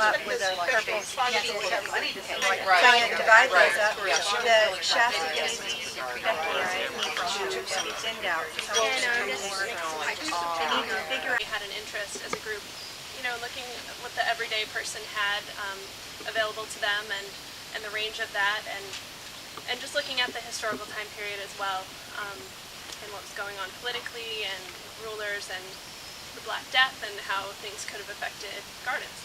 up with a purple Right. giant divide Right. those up. The Shasta gave me feeds in out. So they need to figure out. We had an interest as a group, looking at what the everyday person had available to them and the range of that, and just looking at the historical time period as well, and what was going on politically and rulers and the Black Death and how things could have affected gardens.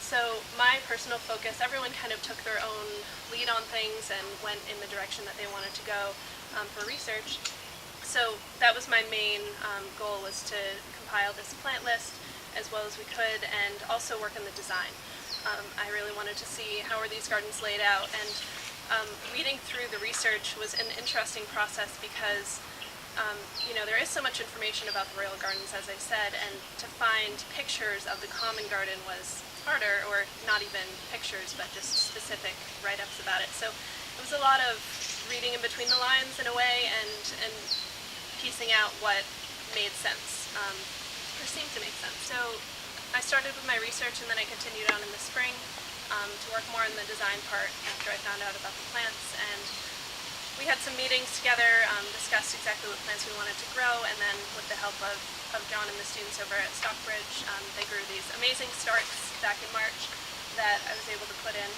So my personal focus, everyone kind of took their own lead on things and went in the direction that they wanted to go for research. So that was my main goal, was to compile this plant list as well as we could, and also work on the design. I really wanted to see how are these gardens laid out, and reading through the research was an interesting process because there is so much information about the royal gardens, as I said, and to find pictures of the common garden was harder, or not even pictures, but just specific write-ups about it. So it was a lot of reading in between the lines in a way, and piecing out what made sense, or seemed to make sense. So I started with my research, and then I continued on in the spring to work more on the design part after I found out about the plants. And we had some meetings together, discussed exactly what plants we wanted to grow, and then with the help of John and the students over at Stockbridge, they grew these amazing starts back in March that I was able to put in.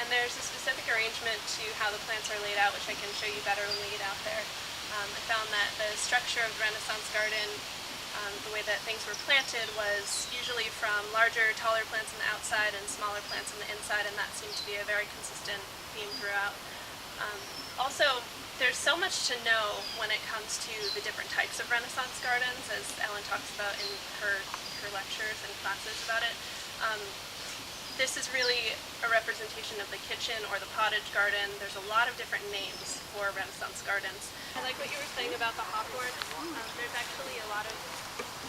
And there's a specific arrangement to how the plants are laid out, which I can show you better when we get out there. I found that the structure of the Renaissance garden, the way that things were planted, was usually from larger, taller plants on the outside and smaller plants on the inside, and that seemed to be a very consistent theme throughout. Also, there's so much to know when it comes to the different types of Renaissance gardens, as Ellen talks about in her lectures and classes about it. This is really a representation of the kitchen or the pottage garden. There's a lot of different names for Renaissance gardens. I like what you were saying about the hawthorn. There's actually a lot of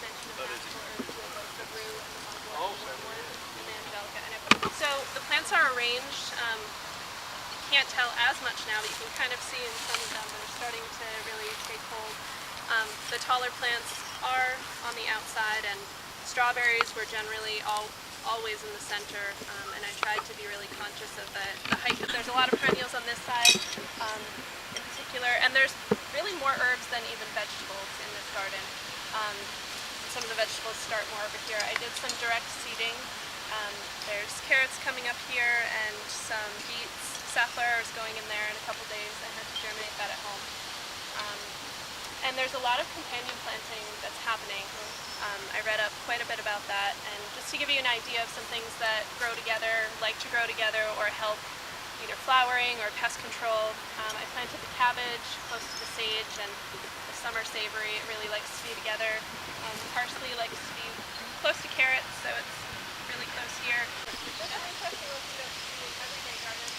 mention of magical herbs with like the rue and the mugwort and the angelica in it. So the plants are arranged. You can't tell as much now, but you can kind of see in some of them they're starting to really take hold. The taller plants are on the outside, and strawberries were generally always in the center, and I tried to be really conscious of the height. There's a lot of perennials on this side in particular, and there's really more herbs than even vegetables in this garden. Some of the vegetables start more over here. I did some direct seeding. There's carrots coming up here and some beets. Safflower is going in there in a couple days. I had to germinate that at home. And there's a lot of companion planting that's happening. I read up quite a bit about that, and just to give you an idea of some things that grow together, like to grow together, or help either flowering or pest control. I planted the cabbage close to the sage and the summer savory. It really likes to be together. Parsley likes to be close to carrots, so it's really close here. This is interesting when you don't see everyday gardens.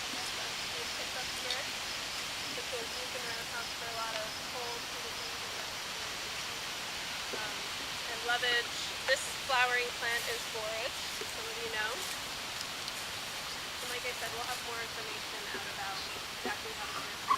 These picked up here because used in Renaissance for a lot of cold conditions and lovage. This flowering plant is borage, some of you know. And like I said, we'll have more information out about exactly how to plant it.